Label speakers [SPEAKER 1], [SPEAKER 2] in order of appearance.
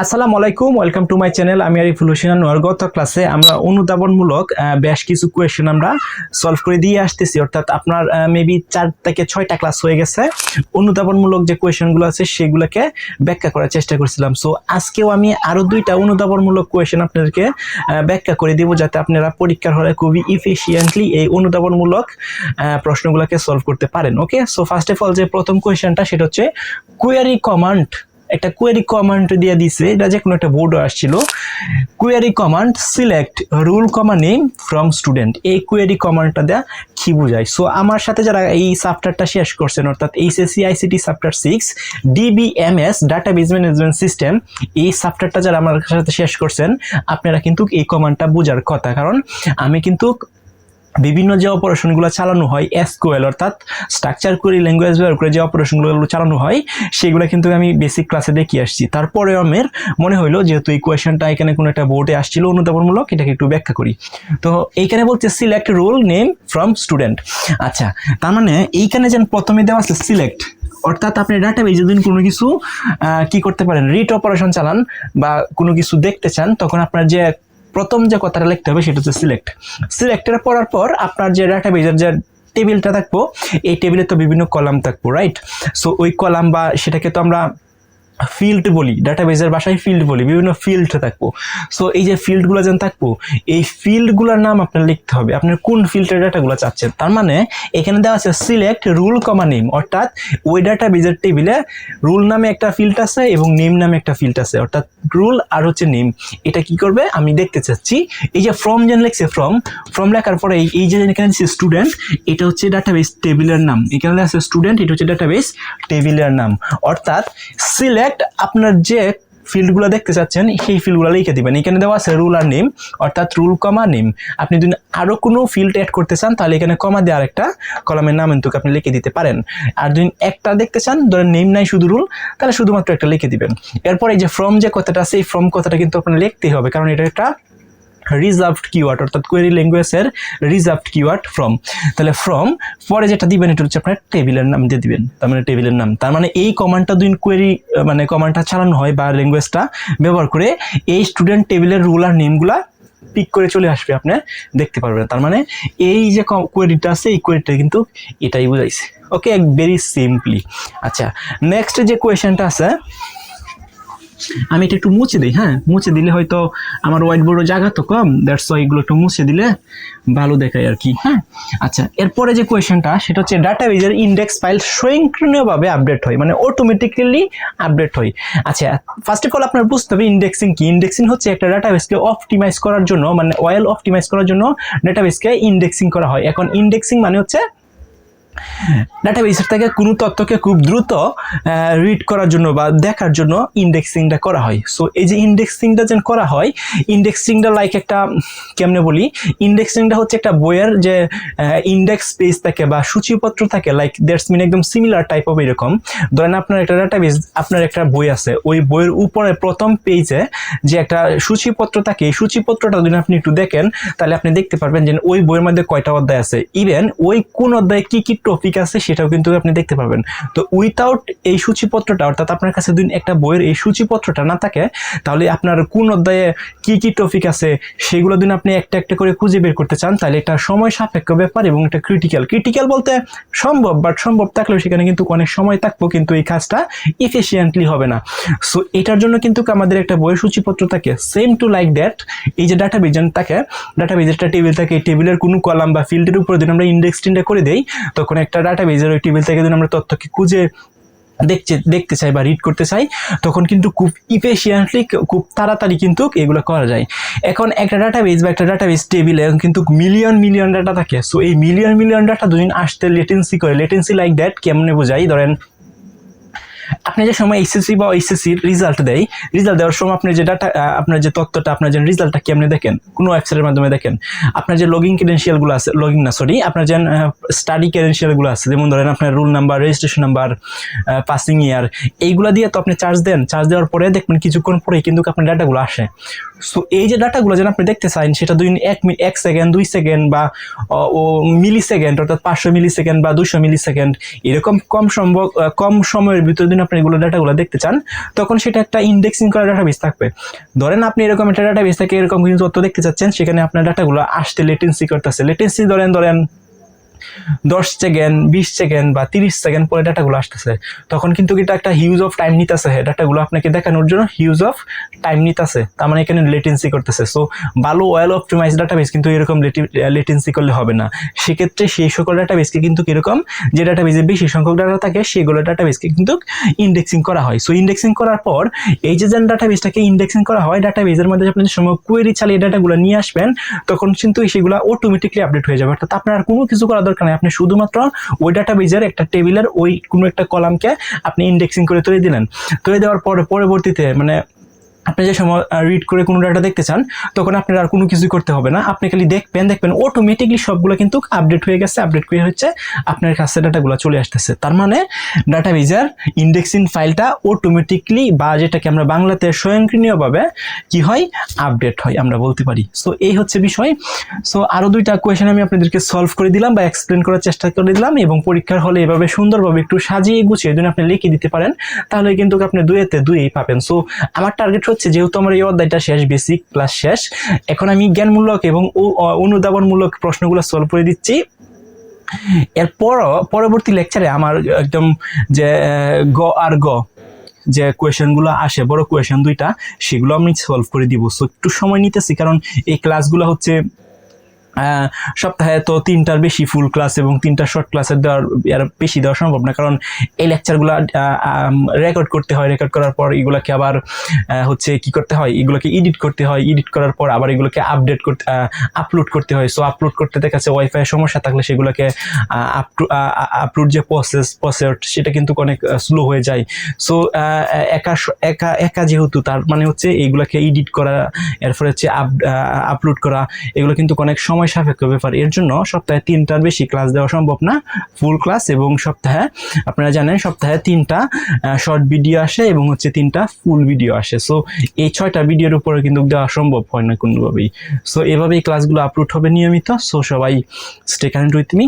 [SPEAKER 1] আসসালামু আলাইকুম, welcome to my channel. আমি আরিফুল হোসেন। গত ক্লাসে আমরা অনুধাবনমূলক বেশ কিছু কোয়েশ্চেন আমরা সলভ করে দিয়ে আসতেছি, অর্থাৎ আপনার মেবি 4 থেকে 6টা ক্লাস হয়ে গেছে। অনুধাবনমূলক যে কোয়েশ্চেনগুলো আছে সেগুলোকে ব্যাখ্যা করার চেষ্টা করছিলাম। সো আজকেও আমি আরো 2টা অনুধাবনমূলক কোয়েশ্চেন আপনাদেরকে ব্যাখ্যা করে দিব, যাতে আপনারা পরীক্ষার হলে খুবই ইফিশিয়েন্টলি এই অনুধাবনমূলক প্রশ্নগুলোকে সলভ করতে পারেন। ওকে, সো ফার্স্ট অফ অল যে প্রথম কোয়েশ্চেনটা সেটা হচ্ছে কোয়েরি কমান্ড। একটা কোয়েরি কমান্ড দিয়ে দিছে, এটা যে কোনো একটা বোর্ডে আসছিল। Query command select rule comma name from student. এই কোয়েরি কমান্ডটা দেয়া কি বোঝায়? সো আমার সাথে যারা এই চ্যাপ্টারটা শেষ করছেন, অর্থাৎ HSC ICT chapter 6 DBMS database management system, এই চ্যাপ্টারটা যারা আমার সাথে শেষ করছেন, আপনারা কিন্তু এই কমান্ডটা বোঝার কথা। কারণ আমি কিন্তু বিভিন্ন যে অপারেশনগুলো চালানো হয় এসকিউএল অর্থাৎ স্ট্রাকচার কোয়েরি ল্যাঙ্গুয়েজ ব্যবহার করে যে অপারেশনগুলো চালানো হয় সেগুলো কিন্তু আমি বেসিক ক্লাসে দেখিয়ে আসছি। তারপরে আমার মনে হইলো যেহেতু এই কোয়েশনটা এখানে কোনো একটা বোর্ডে আসছিল অনুধাবনমূলক, এটাকে একটু ব্যাখ্যা করি। তো এইখানে বলছে select roll name from student. আচ্ছা, তার মানে এইখানে যেন প্রথমে দেওয়া আছে সিলেক্ট, অর্থাৎ আপনি ডাটাবেজে যদি কোনো কিছু কি করতে পারেন, রিড অপারেশন চালান বা কোনো কিছু দেখতে চান, তখন আপনার যে প্রথম যে কথাটা লিখতে হবে সেটা হচ্ছে সিলেক্ট। সিলেক্টের পড়ার পর আপনার যে ডাটাবেজের যে টেবিলটা থাকবো, এই টেবিলে তো বিভিন্ন কলাম থাকবো, রাইট? সো ওই কলাম বা সেটাকে তো আমরা ফিল্ড বলি, ডাটাবেজের ভাষায় ফিল্ড বলি, বিভিন্ন ফিল্ড থাকবো। সো এই যে ফিল্ডগুলো যেন থাকবো, এই ফিল্ডগুলোর নাম আপনার লিখতে হবে, আপনার কোন ফিল্ডের ডাটাগুলো চাচ্ছেন। তার মানে এখানে দেওয়া আছে সিলেক্ট রুল কমা নেম, অর্থাৎ ওই ডাটাবেজের টেবিলে রুল নামে একটা ফিল্ড আছে এবং নেম নামে একটা ফিল্ড আছে, অর্থাৎ রুল আর হচ্ছে নেম। এটা কি করবে আমি দেখতে চাচ্ছি। এই যে ফ্রম যেন লিখছে, ফ্রম লেখার পরে এই যে এখানে দিচ্ছে স্টুডেন্ট, এটা হচ্ছে ডাটাবেজ টেবিলের নাম। এখানে আছে স্টুডেন্ট, এটা হচ্ছে ডাটাবেজ টেবিলের নাম। অর্থাৎ সিলেক্ট আপনার যে ফিল্ডগুলো দেখতে চাচ্ছেন সেই ফিল্ডগুলো লিখে দিবেন। এখানে দেওয়া আছে রুল আর নেম, অর্থাৎ রুল কমা নেম। আপনি যদি আরো কোনো ফিল্ড অ্যাড করতে চান তাহলে এখানে কমা দিয়ে আরেকটা কলামের নাম কিন্তু আপনি লিখে দিতে পারেন। আর যদি একটা দেখতে চান, ধরেন নেম নাই শুধু রুল, তাহলে শুধুমাত্র একটা লিখে দিবেন। এরপর এই যে ফ্রম যে কথাটা আছে, এই ফ্রম কথাটা কিন্তু আপনার লিখতেই হবে, কারণ এটা একটা রিজার্ভড কিওয়ার্ড, অর্থাৎ কোয়েরি ল্যাঙ্গুয়েজের রিজার্ভড কিওয়ার্ড ফ্রম। তাহলে ফ্রম পরে যেটা দিবেন এটা হচ্ছে আপনার টেবিলের নাম দিয়ে দিবেন, তার মানে টেবিলের নাম। তার মানে এই কমান্ডটা দুই কোয়েরি মানে কমান্ডটা চালানো হয় বা ল্যাঙ্গুয়েজটা ব্যবহার করে এই স্টুডেন্ট টেবিলের রুল আর নেমগুলা পিক করে চলে আসবে, আপনি দেখতে পারবেন। তার মানে এই যে কোয়েরিটা আছে, এই কোয়েরিটা কিন্তু এটাই বুঝাইছে। ওকে, ভেরি সিম্পলি। আচ্ছা, নেক্সট যে কোয়েশ্চেনটা আছে, আমি এটা একটু মুছে দিই। হ্যাঁ, মুছে দিলে হয়তো আমার হোয়াইট বোর্ডের জায়গা তো কম, দ্যাটস ওয়াই এগুলো একটু মুছে দিলে ভালো দেখায় আর কি। হ্যাঁ, আচ্ছা, এরপরে যে কোয়েশ্চেনটা সেটা হচ্ছে ডাটাবেজের ইন্ডেক্স ফাইল স্বয়ংক্রিয়ভাবে আপডেট হয়, মানে অটোমেটিক্যালি আপডেট হয়। আচ্ছা, ফার্স্ট অফ অল আপনার বুঝতে হবে ইন্ডেক্সিং কি। ইন্ডেক্সিং হচ্ছে একটা ডাটাবেজকে অপটিমাইজ করার জন্য, মানে ওয়েল অপটিমাইজ করার জন্য ডাটাবেজকে ইন্ডেক্সিং করা হয়। এখন ইন্ডেক্সিং মানে হচ্ছে ডাটাবেসের থেকে কোনো তথ্যকে খুব দ্রুত রিড করার জন্য বা দেখার জন্য ইন্ডেক্সিংটা করা হয়। সো এই যে ইন্ডেক্সিংটা যেন করা হয়, ইন্ডেক্সিংটা লাইক একটা কেমনে বলি, ইন্ডেক্সিংটা হচ্ছে একটা বইয়ের যে ইন্ডেক্স পেজ থাকে বা সূচিপত্র থাকে, লাইক দ্যাটস মিন একদম সিমিলার টাইপ অফ এরকম। ধরেন আপনার একটা ডাটাবেস, আপনার একটা বই আছে, ওই বইয়ের উপরে প্রথম পেজে যে একটা সূচিপত্র থাকে, এই সূচিপত্রটা যদি আপনি একটু দেখেন তাহলে আপনি দেখতে পারবেন যে ওই বইয়ের মধ্যে কয়টা অধ্যায় আছে, ইভেন ওই কোন অধ্যায়ে কি কি টপিক আছে সেটাও কিন্তু আপনি দেখতে পারবেন। তো উইথাউট এই সূচিপত্রটা, অর্থাৎ আপনার কাছে যদি একটা বইয়ের এই সূচিপত্রটা না থাকে, তাহলে আপনার কোন অধ্যায়ে কি কি টপিক আছে সেগুলো যদি আপনি একটা একটা করে খুঁজে বের করতে চান, তাহলে এটা সময় সাপেক্ষ ব্যাপার এবং এটা ক্রিটিক্যাল বলতে সম্ভব, বাট সম্ভব থাকলেও সেখানে কিন্তু অনেক সময় থাকবো, কিন্তু এই কাজটা ইফিশিয়েন্টলি হবে না। সো এটার জন্য কিন্তু আমাদের একটা বইয়ের সূচিপত্র থাকে। সেম টু লাইক দ্যাট, এই যে ডাটাবেজ থাকে, ডাটাবেজের একটা টেবিল থাকে, এই টেবিলের কোনো কলাম বা ফিল্ডের উপরে যদি আমরা ইন্ডেক্সটা করে দেই, তখন একটা ডাটাবেজের ওই টেবিল থেকে যদি আমরা তথ্যকে খুঁজে দেখতে চাই বা রিড করতে চাই, তখন কিন্তু খুব ইফিশিয়েন্টলি, খুব তাড়াতাড়ি কিন্তু এগুলো করা যায়। এখন একটা ডাটাবেজ বা একটা ডাটাবেজ টেবিলে কিন্তু মিলিয়ন ডাটা থাকে। সো এই মিলিয়ন ডাটা যদি আসতে লেটেন্সি করে, লেটেন্সি লাইক দ্যাট কেমনে বোঝাই, ধরেন আপনি যে সময় এইচএসসি বা এইচএসসির রিজাল্ট দেওয়ার সময় আপনি যে ডাটা, আপনার যে তথ্যটা, আপনার যে রিজাল্টটা কেমনে দেখেন, কোনো ওয়েবসাইটের মাধ্যমে দেখেন। আপনার যে লগইন ক্রেডেনশিয়ালগুলো আছে, আপনার যে স্টাডি ক্রেডেনশিয়ালগুলো আছে, যেমন ধরেন আপনার roll number, registration number, passing ইয়ার, এইগুলো দিয়ে তো আপনি চার্জ দেওয়ার পরে দেখবেন কিছুক্ষণ পরেই কিন্তু আপনার ডাটাগুলো আসে। সো এই যে ডাটাগুলো যেন আপনি দেখতে চান সেটা 1 সেকেন্ড 2 সেকেন্ড বা মিলি সেকেন্ড অর্থাৎ 500 মিলি সেকেন্ড বা 200 মিলি সেকেন্ড এরকম কম সময়ের ভিতরে যদি আপনি এগুলো ডাটাগুলো দেখতে চান তখন সেটা একটা ইন্ডেক্সিং করা ডাটাবেস থাকবে। ধরেন আপনি এরকম একটা ডাটাবেস থেকে এরকম কিছু তথ্য দেখতে চাচ্ছেন, সেখানে আপনার ডাটাগুলো আসতে লেটেন্সি করতেছে। লেটেন্সি ধরেন 10 সেকেন্ড 20 সেকেন্ড বা 30 সেকেন্ড পরে ডাটাগুলো আসতেছে, তখন কিন্তু এটা একটা হিউজ অফ টাইম নিতেছে। ডাটাগুলো আপনাকে দেখানোর জন্য হিউজ অফ টাইম নিতেছে, তার মানে এখানে লেটেন্সি করতেছে। সো ভালো ওয়েল অপটিমাইজ ডাটাবেস কিন্তু এরকম লেটেন্সি করলে হবে না। সেক্ষেত্রে সেই সকল ডাটাবেসকে কিন্তু এরকম যে ডাটাবেসে বেশি সংখ্যক ডাটা থাকে সেগুলো ডাটাবেসকে কিন্তু ইন্ডেক্সিং করা হয়। সো ইন্ডেক্সিং করার পর এই যে ডাটাবেসটাকে ইন্ডেক্সিং করা হয়, ডাটাবেসের মধ্যে আপনি যে সময় কোয়েরি চালিয়ে ডাটাগুলো নিয়ে আসবেন তখন কিন্তু সেগুলো অটোমেটিকলি আপডেট হয়ে যাবে। অর্থাৎ আপনার কোনো কিছু করা দরকার নেই, আপনি শুধুমাত্র ওই ডাটাবেসের একটা টেবিলের ওই কোনো একটা কলামকে আপনি ইন্ডেক্সিং করে তুলে দিলেন। তুলে দেওয়ার পরে পরবর্তীতে মানে আপনি যে সময় রিড করে কোনো ডাটা দেখতে চান তখন আপনার আর কোনো কিছু করতে হবে না, আপনি খালি দেখবেন অটোমেটিকলি সবগুলো কিন্তু আপডেট হয়ে গেছে। আপডেট করে হচ্ছে আপনার কাছে ডাটাগুলো চলে আসতেছে। তার মানে ডাটাবেসের ইন্ডেক্সিং ফাইলটা অটোমেটিকলি বা যেটাকে আমরা বাংলাতে স্বয়ংক্রিয়ভাবে কি হয় আপডেট হয় আমরা বলতে পারি। সো এই হচ্ছে বিষয়। সো আরও 2টা কোয়েশ্চেন আমি আপনাদেরকে সলভ করে দিলাম বা এক্সপ্লেন করার চেষ্টা করে দিলাম, এবং পরীক্ষার হলে এভাবে সুন্দরভাবে একটু সাজিয়ে গুছিয়ে যদি আপনি লিখে দিতে পারেন তাহলে কিন্তু আপনি 2-তে 2 পাবেন। সো আমার টার্গেট হচ্ছে, যেহেতু আমার এই অধ্যায়টা শেষ, বেসিক ক্লাস শেষ, এখন আমি জ্ঞানমূলক এবং অনুধাবনমূলক প্রশ্নগুলো সলভ করে দিচ্ছি। এরপর পরবর্তী লেকচারে আমার একদম যে গ যে কোয়েশনগুলো আসে বড় কোয়েশন 2টা সেগুলো আমি সলভ করে দিব। সো একটু সময় নিতেছি, কারণ এই ক্লাসগুলো হচ্ছে সপ্তাহে তো 3টার বেশি ফুল ক্লাস এবং 3টা শর্ট ক্লাসের এর বেশি দেওয়া সম্ভব না, কারণ এই লেকচারগুলো রেকর্ড করতে হয়। রেকর্ড করার পর এগুলোকে আবার হচ্ছে কি করতে হয়, এগুলোকে এডিট করতে হয়। এডিট করার পর আবার এগুলোকে আপলোড করতে হয়। সো আপলোড করতে দেখাচ্ছে ওয়াইফাই সমস্যা থাকলে সেগুলোকে আপলোড যে প্রসেস সেটা কিন্তু অনেক স্লো হয়ে যায়। সো একা যেহেতু, তার মানে হচ্ছে এইগুলোকে এডিট করা, এরপরে হচ্ছে আপলোড করা, এগুলো কিন্তু অনেক সময় সাপেক্ষ ব্যাপার। এর জন্য সপ্তাহে 3টার বেশি ক্লাস দেওয়া সম্ভব না ফুল ক্লাস, এবং সপ্তাহে আপনারা জানেন সপ্তাহে 3টা শর্ট ভিডিও আসে এবং হচ্ছে 3টা ফুল ভিডিও আসে। সো এই 6টা ভিডিওর উপরে কিন্তু দেওয়া সম্ভব হয় না কোনোভাবেই। সো এভাবেই ক্লাসগুলো আপলোড হবে নিয়মিত। সো সবাই স্টে কানেক্টেড উইথ মি।